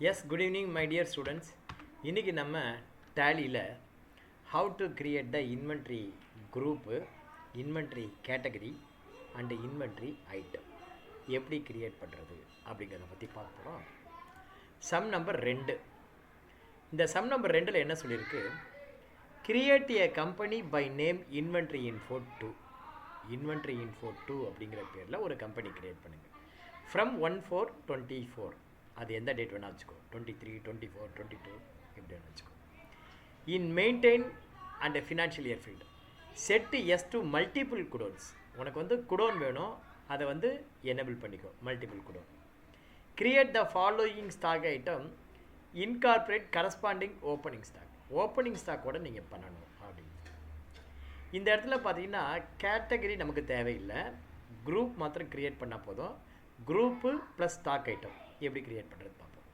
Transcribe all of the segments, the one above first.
Yes, good evening, my dear students. இன்னைக்கு நம்ம டேலியில் how to create the inventory group, inventory category and inventory item எப்படி create பண்ணுறது அப்படிங்கிறத பற்றி பார்க்க போகிறோம். Sum number 2. இந்த சம் நம்பர் 2ல் என்ன சொல்லியிருக்கு? Create a company by name inventory info 2. inventory info 2 அப்படிங்கிற பேரில் ஒரு கம்பெனி கிரியேட் பண்ணுங்கள். from 1/4/24. அது எந்த டேட் வேணால் வச்சுக்கோ, 23, 24, 22 எப்படி வேணால் வச்சுக்கோ. In maintain and financial year field set as to multiple godowns. உனக்கு வந்து குடோன் வேணும், அதை வந்து எனேபிள் பண்ணிக்கோ, multiple godown. Create the following stock item, incorporate corresponding opening stock. Opening ஸ்டாக்கோட நீங்கள் பண்ணணும் அப்படின்னு. இந்த இடத்துல பார்த்தீங்கன்னா கேட்டகரி நமக்கு தேவையில்லை, குரூப் மாத்திரம் க்ரியேட் பண்ணால் போதும். குரூப்பு ப்ளஸ் ஸ்டாக் ஐட்டம் எப்படி க்ரியேட் பண்ணுறது பார்ப்போம்.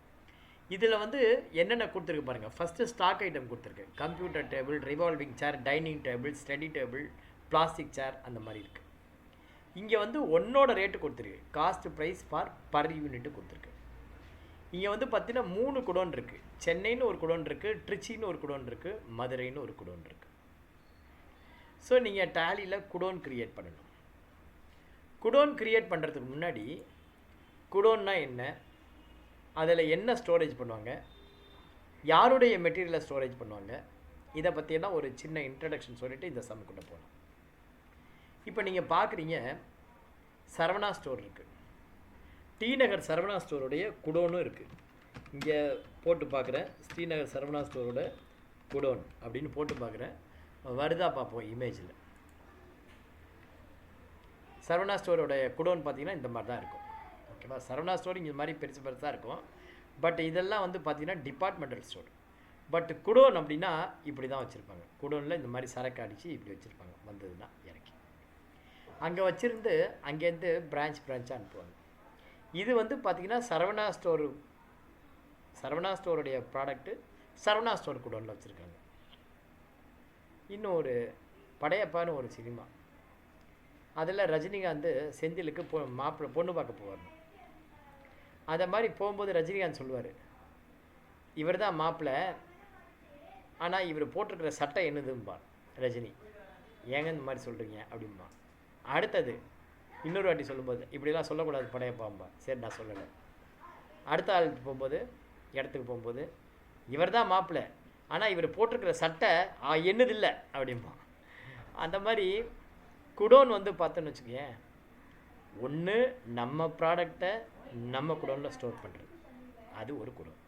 இதில் வந்து என்னென்ன கொடுத்துருக்கு பாருங்கள். ஃபஸ்ட்டு ஸ்டாக் ஐட்டம் கொடுத்துருக்கு. Computer table, revolving chair, dining table, study table, plastic chair, அந்த மாதிரி இருக்குது. இங்கே வந்து ஒன்னோட ரேட்டு கொடுத்துருக்கு, cost price for per unit கொடுத்துருக்கு. இங்கே வந்து பார்த்தீங்கன்னா 3 குடோன் இருக்குது. சென்னைன்னு ஒரு குடோன் இருக்குது, ட்ரிச்சின்னு ஒரு குடோன் இருக்குது, மதுரைன்னு ஒரு குடோன் இருக்குது. ஸோ நீங்கள் டேலியில் குடோன் க்ரியேட் பண்ணணும். குடோன் க்ரியேட் பண்ணுறதுக்கு முன்னாடி குடோன்னா என்ன, அதில் என்ன ஸ்டோரேஜ் பண்ணுவாங்க, யாருடைய மெட்டீரியலை ஸ்டோரேஜ் பண்ணுவாங்க, இதை பற்றியெல்லாம் ஒரு சின்ன இன்ட்ரடக்ஷன் சொல்லிவிட்டு இந்த சம்முக்குள்ளே போகலாம். இப்போ நீங்கள் பார்க்குறீங்க, சரவணா ஸ்டோர் இருக்குது. டி நகர் சரவணா ஸ்டோருடைய குடோனும் இருக்குது. இங்கே போட்டு பார்க்குறேன், ஸ்ரீநகர் சரவணா ஸ்டோரோட குடோன் அப்படின்னு போட்டு பார்க்குறேன். வருதா பார்ப்போம் இமேஜில். சரவணா ஸ்டோரோட குடோன் பார்த்தீங்கன்னா இந்த மாதிரி தான் இருக்கும். ஓகேவா? சரவணா ஸ்டோர் இங்கே மாதிரி பெருசு பெருசாக இருக்கும். பட் இதெல்லாம் வந்து பார்த்தீங்கன்னா டிபார்ட்மெண்டல் ஸ்டோர். பட் குடோன் அப்படின்னா இப்படி தான் வச்சுருப்பாங்க. குடோனில் இந்த மாதிரி சரக்கு அடித்து இப்படி வச்சுருப்பாங்க, வந்ததுன்னா இறக்கி அங்கே வச்சுருந்து அங்கேருந்து பிரான்ச்சாக அனுப்புவாங்க. இது வந்து பார்த்திங்கன்னா சரவணா ஸ்டோருடைய ப்ராடக்ட்டு சரவணா ஸ்டோர் குடோனில் வச்சுருக்காங்க. இன்னும் ஒரு படையப்பான்னு ஒரு சினிமா, அதில் ரஜினிகாந்த் செந்திலுக்கு மாப்பிள்ளை பொண்ணு பார்க்க போவார். அதை மாதிரி போகும்போது ரஜினிகாந்த் சொல்லுவார், இவர் தான் மாப்பிள்ளை, ஆனால் இவர் போட்டிருக்கிற சட்டை என்னதும்பார் ரஜினி. ஏங்க இந்த மாதிரி சொல்கிறீங்க அப்படின்பா. அடுத்தது இன்னொரு வாட்டி சொல்லும்போது, இப்படிலாம் சொல்லக்கூடாது படையப்பாம்பா. சரி நான் சொல்லலை. அடுத்த ஆளுக்கு போகும்போது, இடத்துக்கு போகும்போது, இவர் தான் மாப்பிள்ளை, ஆனால் இவர் போட்டிருக்கிற சட்டை என்னதில்லை அப்படின்பா. அந்த மாதிரி குடோன் வந்து பார்த்தோன்னு வச்சுக்கேன், ஒன்று நம்ம ப்ராடக்டை நம்ம குடோனில் ஸ்டோர் பண்ணுறது, அது ஒரு குடோன்.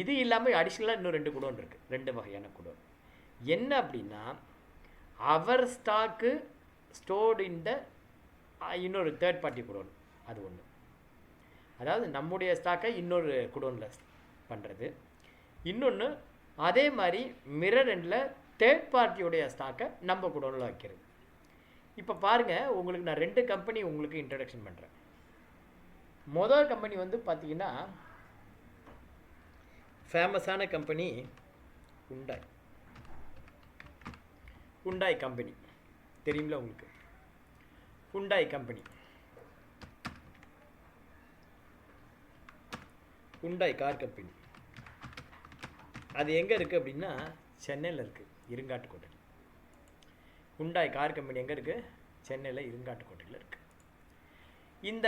இது இல்லாமல் அடிஷ்னலாக இன்னும் 2 குடோன் இருக்குது, 2 வகையான குடோன். என்ன அப்படின்னா, அவர் ஸ்டாக்கு ஸ்டோர்டு இன் த இன்னொரு தேர்ட் பார்ட்டி குடோன், அது ஒன்று. அதாவது நம்முடைய ஸ்டாக்கை இன்னொரு குடோனில் பண்ணுறது. இன்னொன்று அதே மாதிரி மிரர் எண்டில் தேர்ட் பார்ட்டியுடைய ஸ்டாக்கை நம்ம குடோனில் வைக்கிறது. இப்போ பாருங்கள், உங்களுக்கு நான் 2 கம்பெனி உங்களுக்கு இன்ட்ரடக்ஷன் பண்ணுறேன். முதல் கம்பெனி வந்து பார்த்தீங்கன்னா ஃபேமஸான கம்பெனி ஹுண்டாய் கம்பெனி. தெரியுங்களா உங்களுக்கு? Hyundai company, Hyundai car company. அது எங்கே இருக்குது அப்படின்னா சென்னையில் இருக்குது, இருங்காட்டுக்கோட்டை. ஹுண்டாய் கார் கம்பெனி எங்கே இருக்குது? சென்னையில் இருங்காட்டுக்கோட்டையில் இருக்குது. இந்த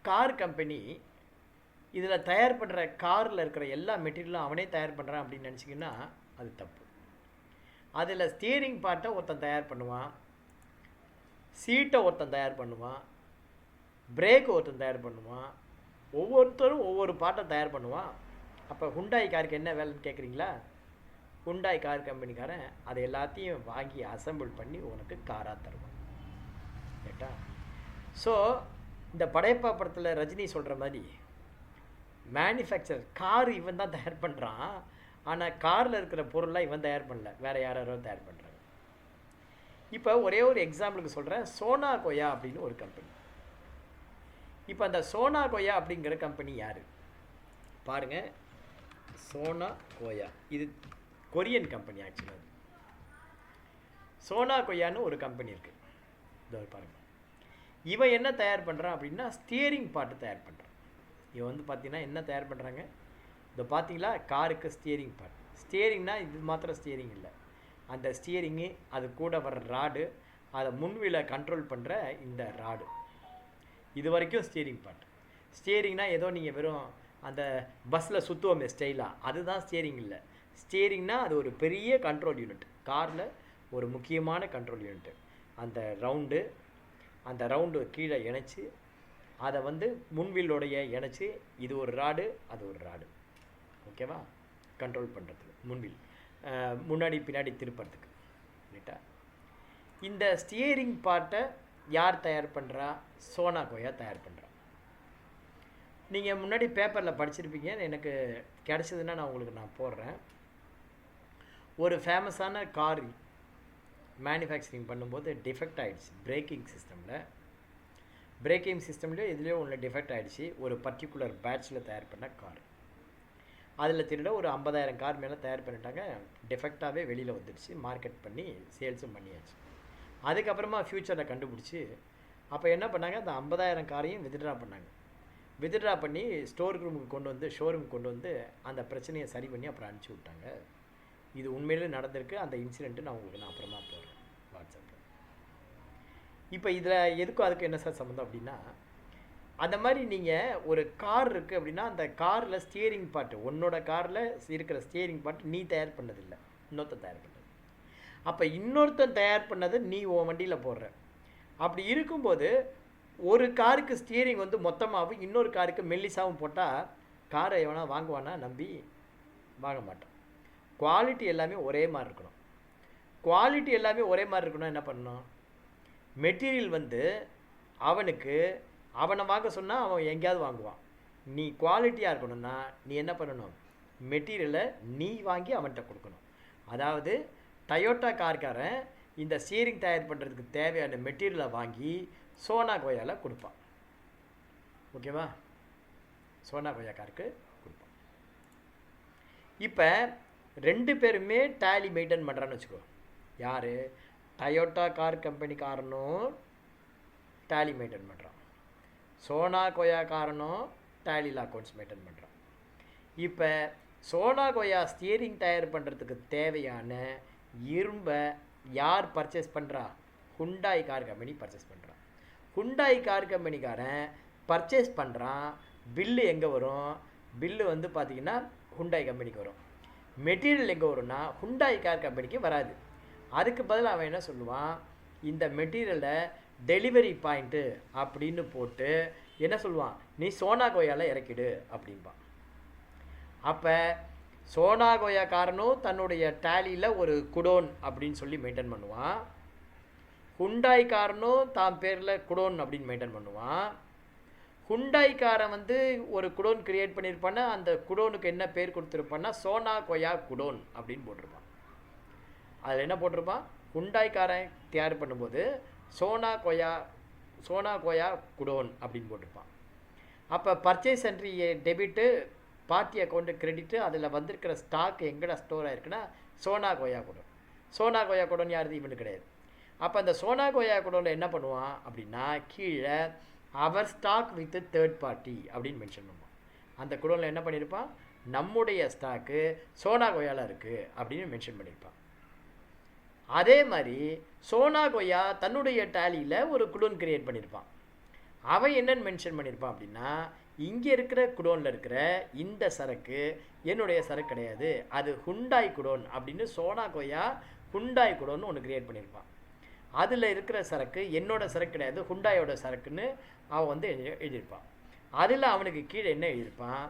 கார் கம்பெனி இதில் தயார் பண்ணுற காரில் இருக்கிற எல்லா மெட்டீரியலும் அவனே தயார் பண்ணுறான் அப்படின்னு நினச்சிங்கன்னா அது தப்பு. அதில் ஸ்டியரிங் பார்ட்டை ஒருத்தன் தயார் பண்ணுவான், சீட்டை ஒருத்தன் தயார் பண்ணுவான், பிரேக் ஒருத்தன் தயார் பண்ணுவான், ஒவ்வொருத்தரும் ஒவ்வொரு பார்ட்டை தயார் பண்ணுவான். அப்போ ஹுண்டாய் காருக்கு என்ன வேலைன்னு கேட்குறீங்களா? ஹுண்டாய் கார் கம்பெனிக்காரன் அதை எல்லாத்தையும் வாங்கி அசம்பிள் பண்ணி உனக்கு காராக தருவான். கேட்டா? ஸோ இந்த படையப்பா படத்தில் ரஜினி சொல்கிற மாதிரி மேனுஃபேக்சர் கார் இவன் தான் தயார் பண்ணுறான், ஆனால் காரில் இருக்கிற பொருள்லாம் இவன் தயார் பண்ணல, வேறு யாரோ தயார் பண்ணுறாங்க. இப்போ ஒரே ஒரு எக்ஸாம்பிளுக்கு சொல்கிறேன். சோனா கோயா அப்படின்னு ஒரு கம்பெனி. இப்போ அந்த சோனா கோயா அப்படிங்கிற கம்பெனி யார் பாருங்கள். சோனா கோயா இது கொரியன் கம்பெனி. ஆக்சுவலாக சோனா கோயான்னு ஒரு கம்பெனி இருக்குது. இதோ பாருங்கள், இவன் என்ன தயார் பண்ணுறான் அப்படின்னா ஸ்டியரிங் பார்ட்டு தயார் பண்ணுறான். இவன் வந்து பார்த்தீங்கன்னா என்ன தயார் பண்ணுறாங்க, இதை பார்த்தீங்களா, காருக்கு ஸ்டியரிங் பார்ட். ஸ்டியரிங்னா இது மாத்திரம் ஸ்டியரிங் இல்லை, அந்த ஸ்டியரிங்கு அது கூட வர்ற ராடு, அதை முன்வீலை கண்ட்ரோல் பண்ணுற இந்த ராடு, இது வரைக்கும் ஸ்டியரிங் பார்ட். ஸ்டியரிங்னா ஏதோ நீங்கள் வெறும் அந்த பஸ்ஸில் சுற்றுவோமே ஸ்டைலாக, அதுதான் ஸ்டியரிங் இல்லை. ஸ்டியரிங்னா அது ஒரு பெரிய கண்ட்ரோல் யூனிட், காரில் ஒரு முக்கியமான கண்ட்ரோல் யூனிட்டு. அந்த ரவுண்டு கீழே இணைச்சி அதை வந்து முன்வீலோடைய இணைச்சி, இது ஒரு ராடு அது ஒரு ராடு, ஓகேவா, கண்ட்ரோல் பண்ணுறதுக்கு முன்வீல் முன்னாடி பின்னாடி திருப்பறதுக்கு, ரைட்டா. இந்த ஸ்டியரிங் பார்ட்டை யார் தயார் பண்ணுறா, சோனா கோயா தயார் பண்ணுறா. நீங்கள் முன்னாடி பேப்பரில் படிச்சிருப்பீங்க, எனக்கு கிடச்சதுன்னா நான் உங்களுக்கு போடுறேன். ஒரு ஃபேமஸான கார் மேனுஃபேக்சரிங் பண்ணும்போது டிஃபெக்ட் ஆகிடுச்சு பிரேக்கிங் சிஸ்டம்லேயோ இதுலேயோ ஒன்று டிஃபெக்ட் ஆகிடுச்சு. ஒரு பர்டிகுலர் பேட்சில் தயார் பண்ண கார், அதில் திருட ஒரு 50,000 கார் மேலே தயார் பண்ணிட்டாங்க. டிஃபெக்டாகவே வெளியில் வந்துடுச்சு, மார்க்கெட் பண்ணி சேல்ஸும் பண்ணியாச்சு. அதுக்கப்புறமா ஃப்யூச்சரில் கண்டுபிடிச்சி அப்போ என்ன பண்ணாங்க, அந்த 50,000 காரையும் வித்ட்ரா பண்ணி ஷோரூமுக்கு கொண்டு வந்து அந்த பிரச்சனையை சரி பண்ணி அப்புறம் அனுப்பிச்சி விட்டாங்க. இது உண்மையிலே நடந்திருக்கு. அந்த இன்சிடெண்ட்டு நான் உங்களுக்கு அப்புறமா போடுறேன் வாட்ஸ்அப்பில். இப்போ இதில் எதுக்கும் அதுக்கு என்ன சார் சம்மந்தம் அப்படின்னா, அந்த மாதிரி நீங்கள் ஒரு கார் இருக்குது அப்படின்னா, அந்த காரில் ஸ்டியரிங் பார்ட்டு, உன்னோட காரில் இருக்கிற ஸ்டியரிங் பார்ட்டு நீ தயார் பண்ணதில்லை, இன்னொருத்தன் தயார் பண்ணது. அப்போ இன்னொருத்தன் தயார் பண்ணது நீ உன் வண்டியில் போடுற. அப்படி இருக்கும்போது ஒரு காருக்கு ஸ்டியரிங் வந்து மொத்தமாகவும் இன்னொரு காருக்கு மெல்லிசாவும் போட்டால் காரை எவனா வாங்குவானா, நம்பி வாங்க மாட்டான். குவாலிட்டி எல்லாமே ஒரே மாதிரி இருக்கணும். என்ன பண்ணணும், மெட்டீரியல் வந்து அவனை வாங்க சொன்னால் அவன் எங்கேயாவது வாங்குவான். நீ குவாலிட்டியாக இருக்கணும்னா நீ என்ன பண்ணணும், மெட்டீரியலை நீ வாங்கி அவன்கிட்ட கொடுக்கணும். அதாவது டயோட்டா கார்காரன் இந்த ஸ்டியரிங் தயார் பண்ணுறதுக்கு தேவையான மெட்டீரியலை வாங்கி சோனா கோயாவில் கொடுப்பான், ஓகேவா, சோனா கோயா காருக்கு கொடுப்பான். இப்போ 2 பேருமே டேலி மெயின்டைன் பண்ணுறான்னு வச்சுக்கோ. யார், டயோட்டா கார் கம்பெனிக்காரனும் டேலி மெயின்டைன் பண்ணுறான், சோனா கோயா காரனும் டேலியில் அக்கௌண்ட்ஸ் மெயின்டைன் பண்ணுறான். இப்போ சோனா கோயா ஸ்டியரிங் தயார் பண்ணுறதுக்கு தேவையான இரும்பை யார் பர்ச்சேஸ் பண்ணுறா, ஹுண்டாய் கார் கம்பெனி பர்ச்சேஸ் பண்ணுறான். ஹுண்டாய் கார் கம்பெனிக்காரன் பர்ச்சேஸ் பண்ணுறான். பில்லு எங்கே வரும், பில்லு வந்து பார்த்திங்கன்னா ஹுண்டாய் கம்பெனிக்கு வரும். மெட்டீரியல் எங்கே வரும்னா ஹுண்டாய் கார் கம்பெனிக்கு வராது. அதுக்கு பதில் அவன் என்ன சொல்லுவான், இந்த மெட்டீரியலை டெலிவரி பாயிண்ட்டு அப்படின்னு போட்டு என்ன சொல்லுவான், நீ சோனா கோயாவில் இறக்கிடு அப்படின்பான். அப்போ சோனா கோயா காரனும் தன்னுடைய டேலியில் ஒரு குடோன் அப்படின்னு சொல்லி மெயின்டைன் பண்ணுவான். ஹுண்டாய் காரனும் தான் பேரில் குடோன் அப்படின்னு மெயின்டைன் பண்ணுவான். ஹுண்டாய்க்காரன் வந்து ஒரு குடோன் கிரியேட் பண்ணியிருப்பான்னா, அந்த குடோனுக்கு என்ன பேர் கொடுத்துருப்பான்னா சோனா கோயா குடோன் அப்படின்னு போட்டிருப்பான். அதில் என்ன போட்டிருப்பான், ஹுண்டாய்க்காரன் தயார் பண்ணும்போது சோனா கோயா குடோன் அப்படின்னு போட்டிருப்பான். அப்போ purchase entry debit, party account credit, அதில் வந்திருக்கிற ஸ்டாக் எங்கடா ஸ்டோர் ஆகிருக்குன்னா சோனா கோயா குடோன் யாருது, இவனு கிடையாது. அப்போ அந்த சோனா கோயா குடோனில் என்ன பண்ணுவான் அப்படின்னா, கீழே அவர் ஸ்டாக் வித் தேர்ட் பார்ட்டி அப்படின்னு மென்ஷன் பண்ணுவான். அந்த குடோனில் என்ன பண்ணியிருப்பான், நம்முடைய ஸ்டாக்கு சோனா கோயாவில் இருக்குது அப்படின்னு மென்ஷன் பண்ணியிருப்பான். அதே மாதிரி சோனா கோயா தன்னுடைய டேலியில் ஒரு குடோன் கிரியேட் பண்ணியிருப்பான். அவன் என்னென்னு மென்ஷன் பண்ணியிருப்பான் அப்படின்னா, இங்கே இருக்கிற குடோனில் இருக்கிற இந்த சரக்கு என்னுடைய சரக்கு கிடையாது, அது ஹுண்டாய் குடோன் அப்படின்னு சோனா கோயா ஹுண்டாய் குடோன்னு ஒன்று கிரியேட் பண்ணியிருப்பான். அதில் இருக்கிற சரக்கு என்னோட சரக்கு கிடையாது, ஹுண்டாயோட சரக்குன்னு அவன் வந்து எழுதியிருப்பான். அதில் அவனுக்கு கீழே என்ன எழுதியிருப்பான்,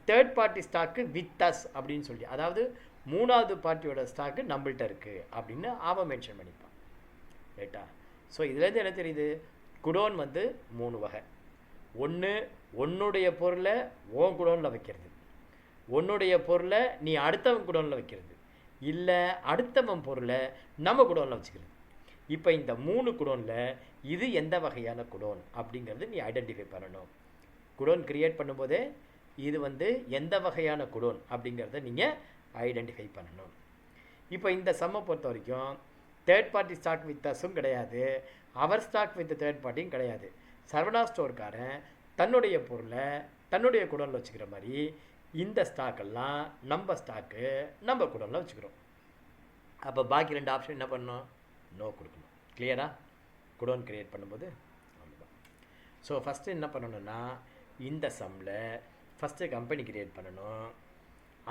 third party stock with us அப்படின்னு சொல்லி, அதாவது 3வது பார்ட்டியோட ஸ்டாக்கு நம்மள்கிட்ட இருக்குது அப்படின்னு அவன் மென்ஷன் பண்ணிப்பான், ரைட்டா. ஸோ இதுலேருந்து என்ன தெரியுது, குடோன் வந்து 3 வகை. ஒன்று, உன்னுடைய பொருளை உன் குடோனில் வைக்கிறது, உன்னுடைய பொருளை நீ அடுத்தவன் குடோனில் வைக்கிறது, இல்லை அடுத்தவன் பொருளை நம்ம குடோனில் வச்சுக்கிறது. இப்போ இந்த 3 குடோனில் இது எந்த வகையான குடோன் அப்படிங்கிறது நீ ஐடென்டிஃபை பண்ணணும். குடோன் கிரியேட் பண்ணும்போதே இது வந்து எந்த வகையான குடோன் அப்படிங்கிறத நீங்கள் ஐடென்டிஃபை பண்ணணும். இப்போ இந்த சம்மை பொறுத்த வரைக்கும் தேர்ட் பார்ட்டி ஸ்டாக் வித் அஸும் கிடையாது, அவர் ஸ்டாக் வித் தேர்ட் பார்ட்டியும் கிடையாது. சரவணா ஸ்டோர்காரன் தன்னுடைய பொருளை தன்னுடைய குடோனில் வச்சுக்கிற மாதிரி இந்த ஸ்டாக்கெல்லாம் நம்ம ஸ்டாக்கு நம்ம குடோனில் வச்சுக்கிறோம். அப்போ பாக்கி 2 ஆப்ஷன் என்ன பண்ணணும்? நோ கொடுக்கணும். கிளியரா? குடோன் க்ரியேட் பண்ணும்போது அவ்வளோதான். ஸோ ஃபஸ்ட்டு என்ன பண்ணணும்னா இந்த சம்மில் ஃபஸ்ட்டு கம்பெனி க்ரியேட் பண்ணணும்.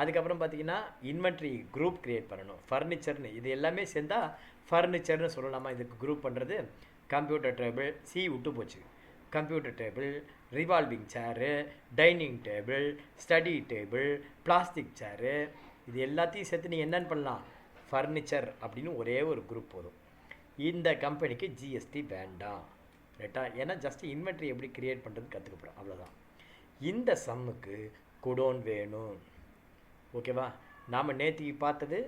அதுக்கப்புறம் பார்த்தீங்கன்னா இன்வென்ட்ரி குரூப் க்ரியேட் பண்ணணும். ஃபர்னிச்சர்னு இது எல்லாமே சேர்ந்தால் ஃபர்னிச்சர்னு சொல்லலாமா? இதுக்கு குரூப் பண்ணுறது கம்ப்யூட்டர் டேபிள், சி விட்டு போச்சு. Computer table, revolving chair, dining table, study table, plastic chair, இது எல்லாத்தையும் சேர்த்து நீங்கள் என்னென்னு பண்ணலாம்? ஃபர்னிச்சர் அப்படின்னு ஒரே ஒரு குரூப் போதும். இந்த கம்பெனிக்கு ஜிஎஸ்டி வேண்டாம், ரைட்டா? ஏன்னா ஜஸ்ட் இன்வென்ட்ரி எப்படி க்ரியேட் பண்ணுறது கற்றுக்க போகிறோம், அவ்வளோதான். இந்த சம்முக்கு குடோன் வேணும். ஓகேவா? நாம் நேற்றுக்கு பார்த்தது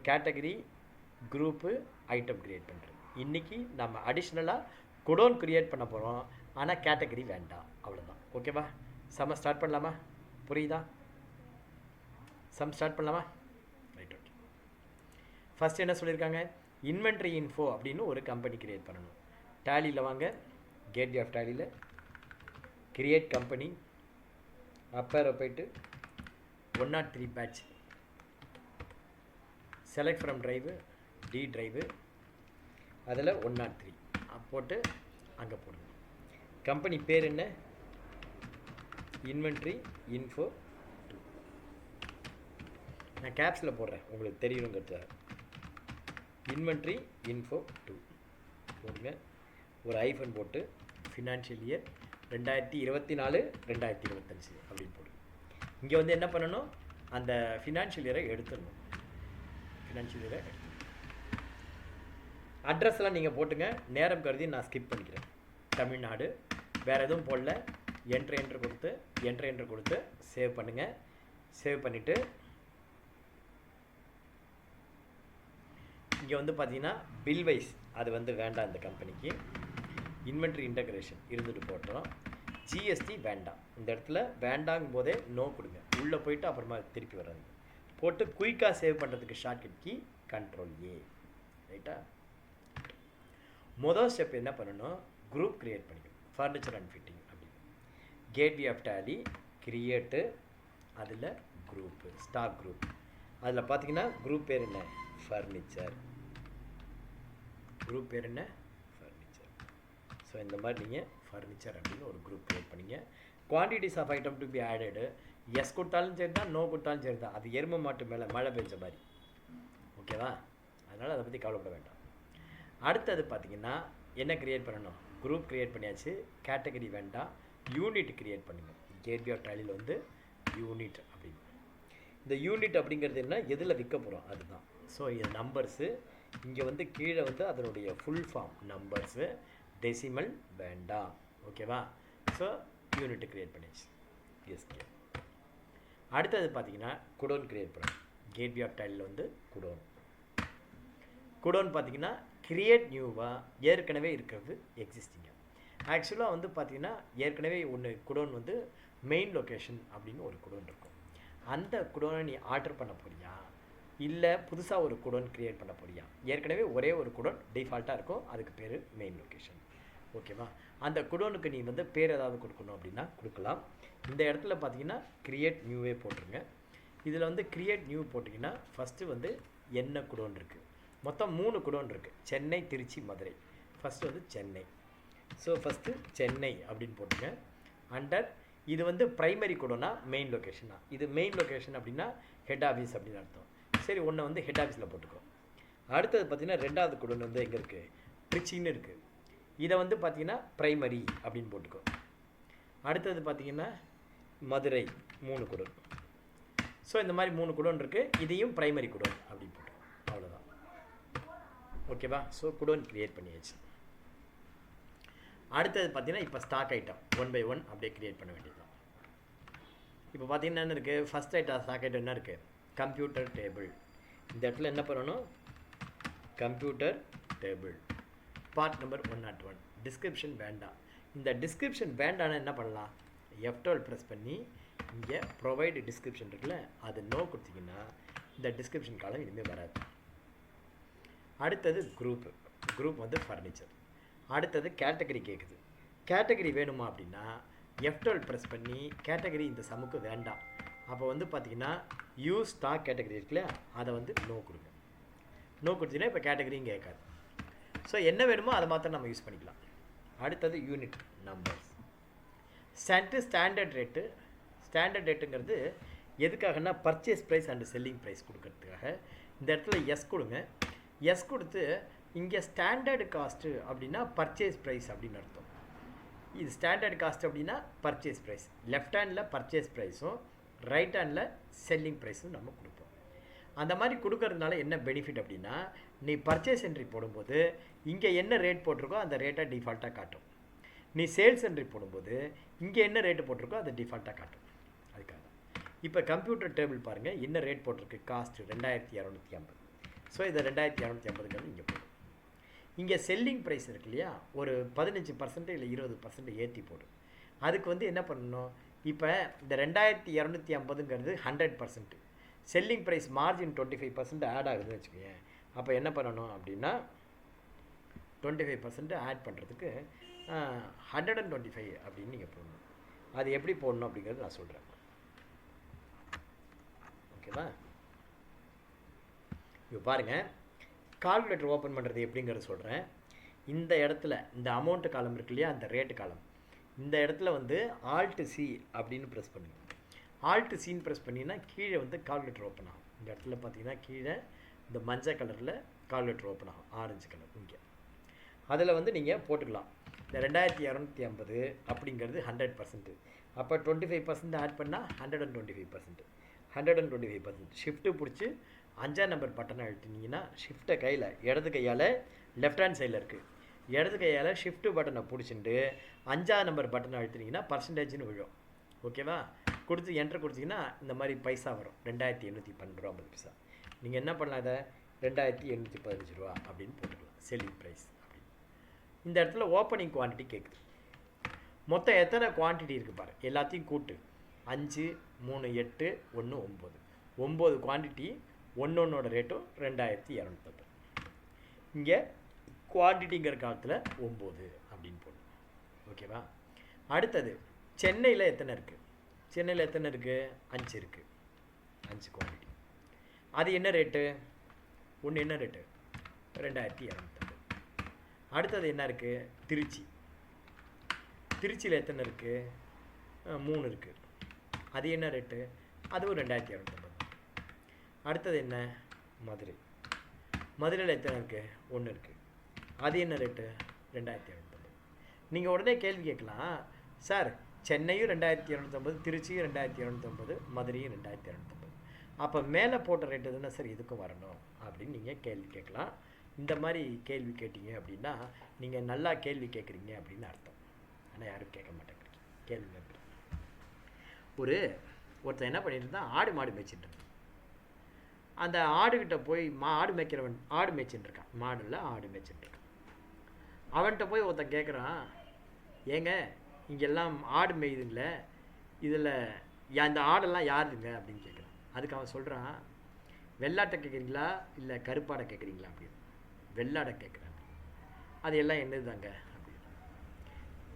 கேட்டகரி, குரூப்பு, ஐட்டம் க்ரியேட் பண்ணுறது. இன்றைக்கி நம்ம அடிஷ்னலாக குடோன் க்ரியேட் பண்ண போகிறோம், ஆனால் கேட்டகரி வேண்டாம், அவ்வளோதான். ஓகேவா? சம்ம ஸ்டார்ட் பண்ணலாமா? புரியுதா? சம் ஸ்டார்ட் பண்ணலாமா? Right, okay. ஃபஸ்ட் என்ன சொல்லியிருக்காங்க? இன்வென்ட்ரி இன்ஃபோ அப்படின்னு ஒரு கம்பெனி க்ரியேட் பண்ணணும். டேலியில் வாங்க, கேட்வே ஆஃப் டேலியில் கிரியேட் கம்பெனி, அப்பேரை போய்ட்டு 103 பேட்ச், select from drive, D drive, அதில் 103 போட்டு அங்கே போடுங்க. கம்பெனி பேர் என்ன? Inventory info 2. நான் கேப்ஸில் போடுறேன் உங்களுக்கு தெரியணுங்கிறதுக்காக. இன்வென்ட்ரி இன்ஃபோ 2 போடுங்க. ஒரு ஐஃபன் போட்டு ஃபினான்ஷியல் இயர் 2024-2025 அப்படின்னு போடுங்க. இங்கே வந்து என்ன பண்ணணும்? அந்த ஃபினான்ஷியல் இயரை எடுத்துடணும். ஃபினான்ஷியல் இயரை எடுத்து அட்ரஸ்லாம் நீங்கள் போட்டுங்க. நேரம் கருதி நான் ஸ்கிப் பண்ணிக்கிறேன். தமிழ்நாடு, வேறு எதுவும் போடல. என்ட்ரு கொடுத்து சேவ் பண்ணுங்கள். சேவ் பண்ணிவிட்டு இங்கே வந்து பார்த்தீங்கன்னா பில் வைஸ் அது வந்து வேண்டாம் இந்த கம்பெனிக்கு. இன்வென்ட்ரி இன்டகிரேஷன் இருந்துட்டு போட்டோம். ஜிஎஸ்டி வேண்டாம். இந்த இடத்துல வேண்டாங்கும் போதே நோ கொடுங்க. உள்ளே போயிட்டு அப்புறமா திருப்பி வர்றது போட்டு குயிக்காக சேவ் பண்ணுறதுக்கு ஷார்ட்கட் கீ கண்ட்ரோல் ஏ, ரைட்டா? மொதல் ஸ்டெப் என்ன பண்ணணும்? குரூப் க்ரியேட் பண்ணிக்கணும். ஃபர்னிச்சர் அண்ட் ஃபிட்டிங் அப்படின்னு கேட்வே ஆஃப் டேலி கிரியேட்டு, அதில் குரூப்பு, ஸ்டாக் குரூப். அதில் பார்த்தீங்கன்னா குரூப் பேர் என்ன? ஃபர்னிச்சர். குரூப் பேர் என்ன? ஃபர்னிச்சர். ஸோ இந்த மாதிரி நீங்கள் ஃபர்னிச்சர் அப்படின்னு ஒரு குரூப் க்ரியேட் பண்ணிங்க. Quantities of item to be added, yes கொடுத்தாலும் சரி தான், நோ கொடுத்தாலும் சரி தான். அது எருமை மாட்டு மேலே மழை பெஞ்ச மாதிரி. ஓகேவா? அதனால் அதை பற்றி கவலைப்பட வேண்டாம். அடுத்தது பார்த்தீங்கன்னா என்ன க்ரியேட் பண்ணணும்? குரூப் க்ரியேட் பண்ணியாச்சு. கேட்டகரி வேண்டாம், யூனிட் க்ரியேட் பண்ணுங்கள். கேட்வே ஆஃப் டேலியில் வந்து யூனிட் அப்படின்னு. இந்த யூனிட் அப்படிங்கிறது என்ன? எதில் விற்க போகிறோம் அதுதான். ஸோ இது நம்பர்ஸு. இங்கே வந்து கீழே வந்து அதனுடைய ஃபுல் ஃபார்ம் நம்பர்ஸு, டெசிமல் வேண்டாம். ஓகேவா? ஸோ யூனிட் க்ரியேட் பண்ணியாச்சு. எஸ்கே. அடுத்தது பார்த்தீங்கன்னா குடோன் க்ரியேட் பண்ணணும். கேட்வே ஆஃப் டேலியில் வந்து குடோன். குடோன் பார்த்தீங்கன்னா கிரியேட் நியூவாக ஏற்கனவே இருக்கிறது எக்ஸிஸ்டிங்காக. ஆக்சுவலாக வந்து பார்த்தீங்கன்னா ஏற்கனவே ஒன்று குடோன் வந்து மெயின் லொக்கேஷன் அப்படின்னு ஒரு குடோன் இருக்கும். அந்த குடோனை நீ ஆர்டர் பண்ண போறியா, இல்லை புதுசாக ஒரு குடோன் க்ரியேட் பண்ண போறியா? ஏற்கனவே ஒரே ஒரு குடோன் டிஃபால்ட்டாக இருக்கும், அதுக்கு பேர் மெயின் லொக்கேஷன். ஓகேவா? அந்த குடோனுக்கு நீ வந்து பேர் ஏதாவது கொடுக்கணும் அப்படின்னா கொடுக்கலாம். இந்த இடத்துல பார்த்தீங்கன்னா கிரியேட் நியூவே போட்டுருங்க. இதில் வந்து கிரியேட் நியூ போட்டிங்கன்னா ஃபஸ்ட்டு வந்து என்ன குடோன் இருக்குது? மொத்தம் 3 குடோன் இருக்குது. சென்னை, திருச்சி, மதுரை. ஃபஸ்ட்டு வந்து சென்னை. ஸோ ஃபஸ்ட்டு சென்னை அப்படின்னு போட்டுங்க. அண்டர் இது வந்து ப்ரைமரி குடோனா மெயின் லொக்கேஷனா? இது மெயின் லொக்கேஷன் அப்படின்னா ஹெட் ஆஃபீஸ் அப்படின்னு அர்த்தம். சரி, ஒன்று வந்து ஹெட் ஆஃபீஸில் போட்டுக்கோ. அடுத்தது பார்த்தீங்கன்னா 2வது குடோன் வந்து எங்கே இருக்குது? திருச்சின்னு இருக்குது. இதை வந்து பார்த்தீங்கன்னா ப்ரைமரி அப்படின்னு போட்டுக்கோ. அடுத்தது பார்த்தீங்கன்னா மதுரை 3 குடோன். ஸோ இந்த மாதிரி 3 குடோன் இருக்குது. இதையும் ப்ரைமரி குடோன் அப்படின்னு போட்டு அவ்வளோதான். ஓகேவா? ஸோ குடோன் க்ரியேட் பண்ணியாச்சு. அடுத்தது பார்த்தீங்கன்னா இப்போ ஸ்டாக் ஐட்டம் 1 by 1 அப்படியே க்ரியேட் பண்ண வேண்டியது தான். இப்போ பார்த்தீங்கன்னா என்ன இருக்குது? ஃபஸ்ட் ஐட்டம் ஸ்டாக் ஐட்டம் என்ன இருக்குது? Computer table. இந்த இடத்துல என்ன பண்ணணும்? Computer table part number 101. Description வேண்டாம். இந்த டிஸ்கிரிப்ஷன் வேண்டான்னு என்ன பண்ணலாம்? F12 ப்ரெஸ் பண்ணி இங்கே ப்ரொவைடு டிஸ்கிரிப்ஷன் இருக்குல்ல, அது நோ கொடுத்தீங்கன்னா இந்த டிஸ்கிரிப்ஷன் காலம் இனிமேல் வராது. அடுத்தது குரூப். குரூப் வந்து ஃபர்னிச்சர். அடுத்தது கேட்டகரி கேட்குது. கேட்டகரி வேணுமா அப்படின்னா F12 ப்ரெஸ் பண்ணி கேட்டகரி இந்த சமுக்கு வேண்டாம். அப்போ வந்து பார்த்தீங்கன்னா யூஸ் ஸ்டாக் கேட்டகரி இருக்குல்ல, அதை வந்து நோ கொடுங்க. நோ கொடுத்தீங்கன்னா இப்போ கேட்டகரியும் கேட்காது. ஸோ என்ன வேணுமோ அதை மாத்திரம் நம்ம யூஸ் பண்ணிக்கலாம். அடுத்தது unit numbers. Standard rate. Standard ரேட்டுங்கிறது எதுக்காகனா purchase price and selling price கொடுக்கறதுக்காக. இந்த இடத்துல எஸ் கொடுங்க. எஸ் கொடுத்து இங்கே ஸ்டாண்டர்டு காஸ்ட்டு அப்படின்னா பர்ச்சேஸ் ப்ரைஸ் அப்படின்னு அர்த்தம். இது ஸ்டாண்டர்ட் காஸ்ட் அப்படின்னா பர்ச்சேஸ் ப்ரைஸ். லெஃப்ட் ஹேண்டில் பர்ச்சேஸ் ப்ரைஸும் ரைட் ஹேண்டில் செல்லிங் ப்ரைஸும் நம்ம கொடுப்போம். அந்த மாதிரி கொடுக்கறதுனால என்ன பெனிஃபிட் அப்படின்னா, நீ பர்ச்சேஸ் என்ட்ரி போடும்போது இங்கே என்ன ரேட் போட்டிருக்கோ அந்த ரேட்டை டிஃபால்ட்டாக காட்டும். நீ சேல்ஸ் என்ட்ரி போடும்போது இங்கே என்ன ரேட்டு போட்டிருக்கோ அதை டிஃபால்ட்டாக காட்டும். அதுக்காக இப்போ கம்ப்யூட்டர் டேபிள் பாருங்கள், என்ன ரேட் போட்டிருக்கு, காஸ்ட்டு 2250. ஸோ இதை 2250ங்கிறது இங்கே போடும். இங்கே செல்லிங் ப்ரைஸ் இருக்கு இல்லையா, ஒரு 15% இல்லை 20% ஏற்றி போடும். அதுக்கு வந்து என்ன பண்ணணும், இப்போ இந்த 2250ங்கிறது 100%. செல்லிங் ப்ரைஸ் மார்ஜின் 25% ஆட் ஆகுதுன்னு வச்சுக்கோங்க. அப்போ என்ன பண்ணணும் அப்படின்னா 25% ஆட் பண்ணுறதுக்கு 125 அப்படின்னு நீங்கள் போடணும். அது எப்படி போடணும் அப்படிங்கிறது நான் சொல்கிறேன். ஓகேவா? இப்போ பாருங்கள், கால்குலேட்டர் ஓப்பன் பண்ணுறது எப்படிங்கிறது சொல்கிறேன். இந்த இடத்துல இந்த அமௌண்ட்டு காலம் இருக்கு இல்லையா, அந்த ரேட்டு காலம், இந்த இடத்துல வந்து ஆல்ட் சி அப்படின்னு ப்ரெஸ் பண்ணுங்க. ஆல்ட் சின்னு ப்ரெஸ் பண்ணிங்கன்னா கீழே வந்து கால்குலேட்டர் ஓப்பன் ஆகும். இந்த இடத்துல பார்த்தீங்கன்னா கீழே இந்த மஞ்சள் கலரில் கால்குலேட்டர் ஓப்பன் ஆகும், ஆரஞ்சு கலர். இங்கே அதில் வந்து நீங்கள் போட்டுக்கலாம். இந்த 2250 அப்படிங்கிறது 100%. அப்போ 25% ஆட் பண்ணால் 125%. 125%. ஷிஃப்ட்டு பிடிச்சி 5ஆம் நம்பர் பட்டனை அழுத்தினீங்கன்னா, ஷிஃப்ட்டை கையில் இடது கையால் லெஃப்ட் ஹேண்ட் சைடில் இருக்குது, இடது கையால் ஷிஃப்ட்டு பட்டனை பிடிச்சிட்டு 5ஆம் நம்பர் பட்டனை அழுத்தினீங்கன்னா பர்சன்டேஜ்னு விழும். ஓகேவா? கொடுத்து என்ட்ரு கொடுத்தீங்கன்னா இந்த மாதிரி பைசா வரும், 2812 ரூபா 50 பைசா. நீங்கள் என்ன பண்ணலாம், அதை 2815 ரூபா அப்படின்னு போட்டுக்கலாம், செல்லிங் ப்ரைஸ் அப்படின்னு. இந்த இடத்துல ஓப்பனிங் குவான்டிட்டி கேட்குது. மொத்தம் எத்தனை குவான்டிட்டி இருக்குது பாரு, எல்லாத்தையும் கூட்டு. 5 3 8 1 9 9 குவான்டிட்டி, ஒன்றோட ரேட்டும் 2250. இங்கே குவான்டிட்டிங்கிற காலத்தில் 9 அப்படின்னு போடணும். ஓகேவா? அடுத்தது சென்னையில் எத்தனை இருக்குது, சென்னையில் எத்தனை இருக்குது, 5 இருக்குது. 5 குவான்டிட்டி. அது என்ன ரேட்டு, ஒன்று என்ன ரேட்டு, 2250. அடுத்தது என்ன இருக்குது, திருச்சி. திருச்சியில் எத்தனை இருக்குது, 3 இருக்குது. அது என்ன ரேட்டு, அதுவும் 2250. அடுத்தது என்ன, மதுரை. மதுரையில் எத்தனை இருக்குது, 1 இருக்குது. அது என்ன ரேட்டு, 2250. நீங்கள் உடனே கேள்வி கேட்கலாம், சார் சென்னையும் 2250, திருச்சியும் 2250, மதுரையும் 2250. அப்போ மேலே போட்ட ரேட்டு தானே சார் இதுக்கும் வரணும் அப்படின்னு நீங்கள் கேள்வி கேட்கலாம். இந்த மாதிரி கேள்வி கேட்டீங்க அப்படின்னா நீங்கள் நல்லா கேள்வி கேட்குறீங்க அப்படின்னு அர்த்தம். ஆனால் யாரும் கேட்க மாட்டேங்கிறீங்க, கேள்வி கேட்குறீங்க. ஒருத்தன் என்ன பண்ணிட்டு இருந்தான், ஆடு மாடு மேய்ச்சிட்டு இருந்தான். அந்த ஆடுகிட்ட போய் ஆடு மேய்க்கிறவன், ஆடு மேய்ச்சின்னு இருக்கான், மாடுல ஆடு மேய்ச்சிட்டு இருக்கான். அவன்கிட்ட போய் ஒருத்தன் கேட்குறான், ஏங்க இங்கெல்லாம் ஆடு மேய்துங்கள, இதில் அந்த ஆடெல்லாம் யாருங்க அப்படின்னு கேட்குறான். அதுக்கு அவன் சொல்கிறான், வெள்ளாட்டை கேட்குறீங்களா இல்லை கருப்பாடை கேட்குறீங்களா அப்படின்னு. வெள்ளாடை கேட்குறாங்க. அது எல்லாம் என்னது தாங்க அப்படின்னு.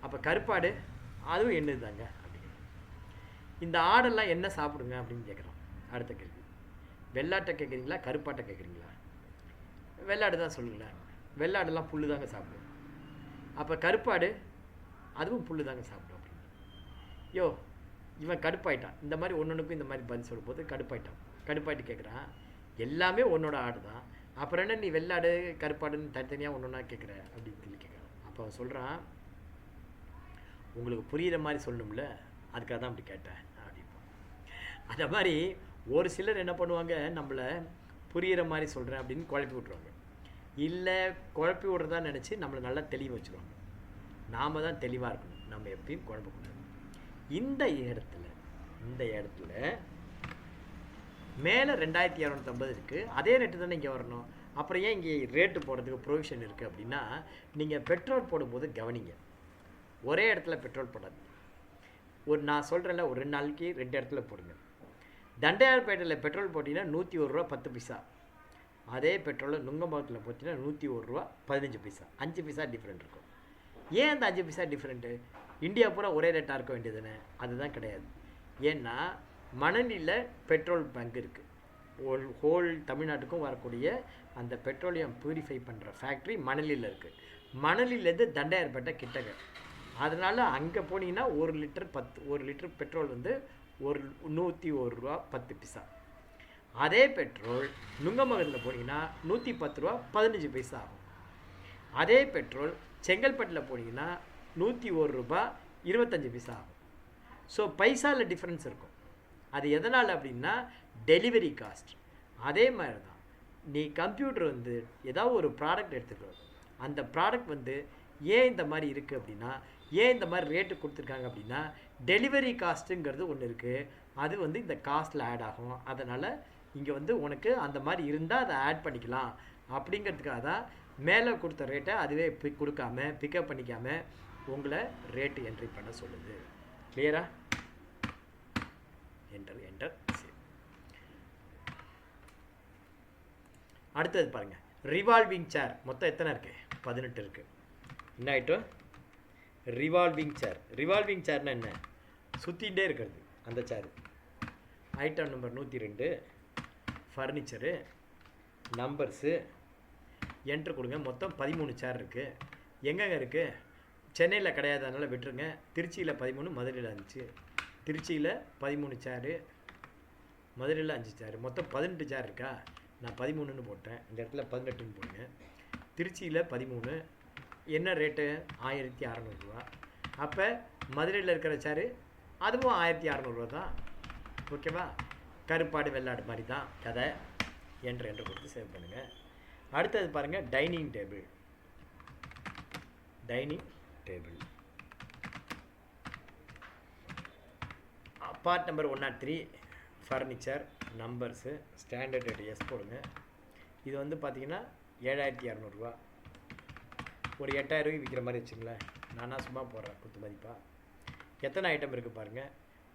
அப்போ கருப்பாடு அதுவும் என்னது தாங்க அப்படின்னு. இந்த ஆடெல்லாம் என்ன சாப்பிடுங்க அப்படின்னு கேட்குறான். அடுத்த கேள்வி, வெள்ளாட்டை கேட்குறீங்களா கருப்பாட்டை கேட்குறீங்களா? வெள்ளாடு தான் சொல்லுங்களேன். வெள்ளாடெல்லாம் புல்லு தாங்க சாப்பிடும். அப்போ கருப்பாடு அதுவும் புல்லு தாங்க சாப்பிடும் அப்படின்னு. யோ இவன் கடுப்பாயிட்டான். இந்த மாதிரி ஒன்னொன்றுக்கும் இந்த மாதிரி பதில் சொல்லும்போது கடுப்பாயிட்டான். கடுப்பாயிட்டு கேட்குறான், எல்லாமே உன்னோட ஆடு தான், அப்புறம் என்ன நீ வெள்ளாடு கருப்பாடுன்னு தனித்தனியாக ஒன்று ஒன்றா கேட்குற அப்படின்னு சொல்லி கேட்குறான். அப்போ அவன் சொல்கிறான், உங்களுக்கு புரிகிற மாதிரி சொல்லணும்ல, அதுக்காக தான் அப்படி கேட்டேன் அப்படின்னு. அந்த மாதிரி ஒரு சிலர் என்ன பண்ணுவாங்க, நம்மளை புரிகிற மாதிரி சொல்கிறேன் அப்படின்னு குழப்பி விட்ருவாங்க. இல்லை குழப்பி விட்றதா நினச்சி நம்மளை நல்லா தெளிவாக வச்சுருவாங்க. நாம் தான் தெளிவாக இருக்கணும், நம்ம எப்பயும் குழப்பக்கூடாது. இந்த இடத்துல மேலே 2250 இருக்குது, அதே ரேட்டு தானே இங்கே வரணும். அப்புறம் ஏன் இங்கே ரேட்டு போடுறதுக்கு ப்ரொவிஷன் இருக்குது அப்படின்னா, நீங்கள் பெட்ரோல் போடும்போது கவனிங்க, ஒரே இடத்துல பெட்ரோல் போடாது. நான் சொல்கிறேன்ல, ஒரு 2 நாளைக்கு 2 இடத்துல போடுங்க. தண்டையார்பேட்டையில் பெட்ரோல் போட்டிங்கன்னா 101 ரூபா 10 பைசா. அதே பெட்ரோலில் நுங்கம்பாக்கத்தில் போட்டிங்கன்னா 101 ரூபா 15 பைசா. 5 பைசா டிஃப்ரெண்ட் இருக்கும். ஏன் அந்த 5 பைசா டிஃப்ரெண்ட்டு, இந்தியா பூரா ஒரே ரேட்டாக இருக்க வேண்டியது தானே? அதுதான் கிடையாது. ஏன்னா மணலியில் பெட்ரோல் பங்க் இருக்குது. ஹோல் தமிழ்நாட்டுக்கும் வரக்கூடிய அந்த பெட்ரோலியம் ப்யூரிஃபை பண்ணுற ஃபேக்ட்ரி மணலியில் இருக்குது. மணலிலேருந்து தண்டையார்பேட்டை கிட்டக்க. அதனால் அங்கே போனீங்கன்னா 1 லிட்டர் பெட்ரோல் வந்து 101 ரூபா 10 பைசா. அதே பெட்ரோல் நுங்கமகத்தில் போனீங்கன்னா 110 ரூபா 15 பைசா ஆகும். அதே பெட்ரோல் செங்கல்பட்டில் போனீங்கன்னா 101 ரூபா 25 பைசா ஆகும். ஸோ பைசாவில் டிஃப்ரென்ஸ் இருக்கும். அது எதனால் அப்படின்னா டெலிவரி காஸ்ட். அதே மாதிரி தான் நீ கம்ப்யூட்டர் வந்து ஏதாவது ஒரு ப்ராடக்ட் எடுத்துக்கிறோம், அந்த ப்ராடக்ட் வந்து ஏன் இந்த மாதிரி இருக்குது அப்படின்னா, ஏன் இந்த மாதிரி ரேட்டு கொடுத்துருக்காங்க அப்படின்னா டெலிவரி காஸ்ட்டுங்கிறது ஒன்று இருக்குது. அது வந்து இந்த காஸ்ட்டில் ஆட் ஆகும். அதனால் இங்கே வந்து உனக்கு அந்த மாதிரி இருந்தால் அதை ஆட் பண்ணிக்கலாம் அப்படிங்கிறதுக்காக தான் மேலே கொடுத்த ரேட்டை அதுவே கொடுக்காம பிக்கப் பண்ணிக்காமல் உங்களை ரேட்டு என்ட்ரி பண்ண சொல்லுது. கிளியரா? என்டர். சரி, அடுத்தது பாருங்கள். ரிவால்விங் சேர் மொத்தம் எத்தனை இருக்குது? 18 இருக்குது. என்ன ஆகிட்டோம்? ரிவால்விங் சேர். ரிவால்விங் சேர்னா என்ன? சுற்றிகிட்டே இருக்கிறது அந்த chair. Item number 102, furniture, numbers, enter கொடுங்க. மொத்தம் 13 சேர் இருக்குது. எங்கெங்கே இருக்குது? சென்னையில் கிடையாது, அதனால் விட்டுருங்க. திருச்சியில் 13, மதுரையில் 5. திருச்சியில் 13 சேரு, மதுரையில் 5 சேரு, மொத்தம் 18 சேர் இருக்கா? நான் 13ன்னு போட்டேன், இந்த இடத்துல 18ன்னு போடுங்க. திருச்சியில் 13. என்ன ரேட்டு? 1600 ரூபா. அப்போ மதுரையில் இருக்கிற சேரு அதுவும் 1600 ரூபா தான். ஓகேவா? கருப்பாடு வெள்ளாடு மாதிரி தான் கதை. என்ட்ரு கொடுத்து சேவ் பண்ணுங்கள். அடுத்தது பாருங்கள், dining table. Part number 103, furniture, numbers, standard rate yes போடுங்க. இது வந்து பார்த்தீங்கன்னா 7200 ரூபா. ஒரு 8000 ரூபாய்க்கு விற்கிற மாதிரி வச்சுங்களேன். நானாக சும்மா போடுறேன் குத்து மதிப்பாக. எத்தனை ஐட்டம் இருக்குது பாருங்கள்?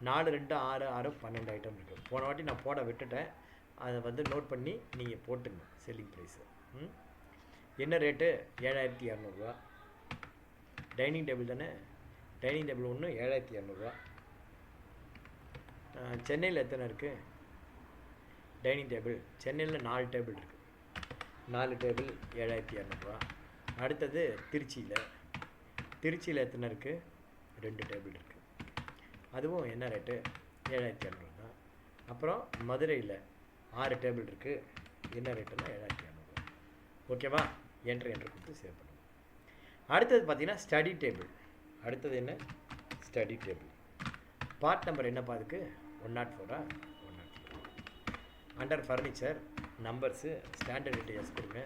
4, 2, 6, 6, 12 ஐட்டம் இருக்குது. போன வாட்டி நான் போட விட்டுட்டேன், அதை வந்து நோட் பண்ணி நீங்கள் போட்டுங்க செல்லிங் ப்ரைஸு. என்ன ரேட்டு? 7200 ரூபா. டைனிங் டேபிள் தானே? டைனிங் டேபிள் ஒன்று 7200 ரூபா. சென்னையில் எத்தனை இருக்குது டைனிங் டேபிள்? சென்னையில் 4 டேபிள் இருக்குது. 4 டேபிள் 7200 ரூபா. அடுத்தது திருச்சியில் எத்தனை இருக்குது? 2 டேபிள் இருக்குது. அதுவும் என்ன ரேட்டு? 7200 தான். அப்புறம் மதுரையில் 6 டேபிள் இருக்குது. என்ன ரேட்டுன்னா 7200 ரூபா. ஓகேவா? என்ட்ரு கொடுத்து சேவ் பண்ணுங்கள். அடுத்தது பார்த்தீங்கன்னா ஸ்டடி டேபிள். அடுத்தது என்ன? Study table. பார்ட் நம்பர் என்னப்பா அதுக்கு? 104. 104. Under furniture, numbers, standard rate yes கொடுங்க.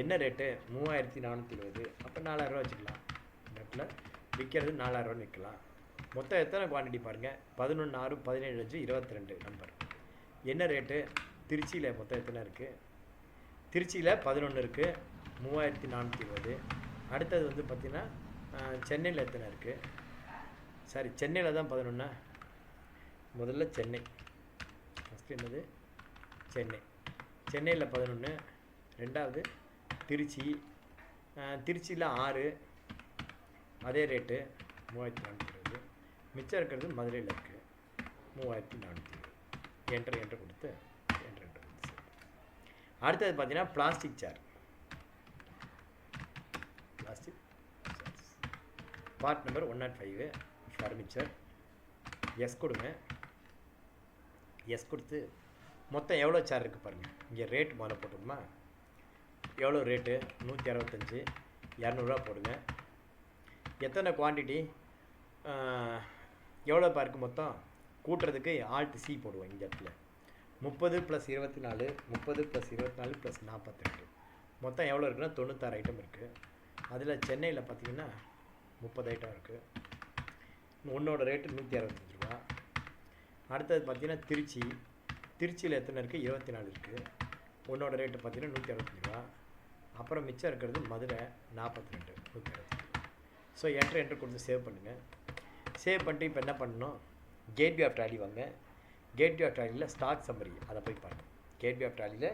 என்ன ரேட்டு? 3420. அப்போ 4000 ரூபா வச்சுக்கலாம். இந்த இடத்துல விற்கிறது 4000 ரூபான்னு விற்கலாம். மொத்தம் எத்தனை குவான்டிட்டி பாருங்கள்? 11, 6, 17, 5, 22 நம்பர். என்ன ரேட்டு? திருச்சியில் மொத்தம் எத்தனை இருக்குது? திருச்சியில் 11 இருக்குது, 3420. அடுத்தது வந்து பார்த்திங்கன்னா சென்னையில் எத்தனை இருக்குது? சாரி, சென்னையில் தான் 11. முதல்ல சென்னை, ஃபஸ்ட்டு என்னது? சென்னையில் 11. ரெண்டாவது திருச்சி. திருச்சியில் 6, அதே ரேட்டு 3420. மிச்சம் இருக்கிறது மதுரையில் இருக்குது 3420. என்ட்ரு கொடுத்து அடுத்தது பார்த்தீங்கன்னா plastic chair. Part number 105, furniture. Yes கொடுங்க. எஸ் கொடுத்து மொத்தம் எவ்வளோ சேர் இருக்குது பாருங்கள். இங்கே ரேட் முதல்ல போட்டுக்கோமா? எவ்வளோ ரேட்டு? 165. 200 போடுங்க. எத்தனை குவான்டிட்டி? எவ்வளோ பாருக்கு மொத்தம்? கூட்டுறதுக்கு ஆல்ட் சி போடுவோம் இந்த இடத்துல. 30 + 24, 30 + 24 + 42. மொத்தம் எவ்வளோ இருக்குன்னா 96 ஐட்டம் இருக்குது. அதில் சென்னையில் பார்த்தீங்கன்னா 30 ஐட்டம் இருக்குது. ஒன்றோட ரேட்டு 165 ரூபா. அடுத்தது பார்த்தீங்கன்னா திருச்சியில் எத்தனை இருக்குது? 24 இருக்குது. ஒன்றோட ரேட்டு பார்த்தீங்கன்னா 165 ரூபா. அப்புறம் மிச்சம் இருக்கிறது மதுரை 42, 165. ஸோ என்ட்ரு கொடுத்து சேவ் பண்ணுங்கள். சேவ் பண்ணிட்டு இப்போ என்ன பண்ணணும்? கேட்வே ஆஃப் டாலி வாங்க. கேட்வே ஆஃப் டாலியில் ஸ்டாக் சம்மரி, அதை போய் பாருங்கள். கேட்வே ஆஃப் டாலியில்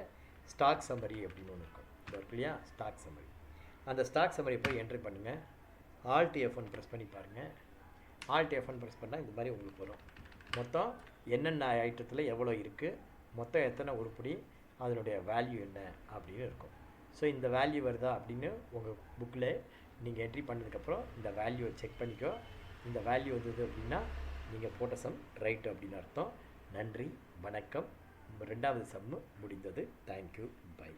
ஸ்டாக் சம்மரி அப்படின்னு ஒன்று இருக்கும். இது இருக்கு இல்லையா? Stock summary. அந்த ஸ்டாக் சம்மரியை போய் என்ட்ரி பண்ணுங்கள். ஆல்ட் F1 ப்ரெஸ் பண்ணி பாருங்கள். ஆல்ட் F1 ப்ரெஸ் பண்ணால் இந்த மாதிரி உங்களுக்கு வரும். மொத்தம் என்னென்ன ஐட்டத்தில் எவ்வளோ இருக்குது, மொத்தம் எத்தனை உருப்படி, அதனுடைய வேல்யூ என்ன அப்படின்னு இருக்கும். ஸோ இந்த வேல்யூ வருதா அப்படின்னு உங்கள் புக்கில் நீங்கள் என்ட்ரி பண்ணதுக்கப்புறம் இந்த வேல்யூவை செக் பண்ணிக்கோ. இந்த வேல்யூ வந்தது அப்படின்னா நீங்கள் போட்ட சம் ரைட்டு அப்படின்னு அர்த்தம். நன்றி, வணக்கம். 2வது சம்மு முடிந்தது. Thank you, by.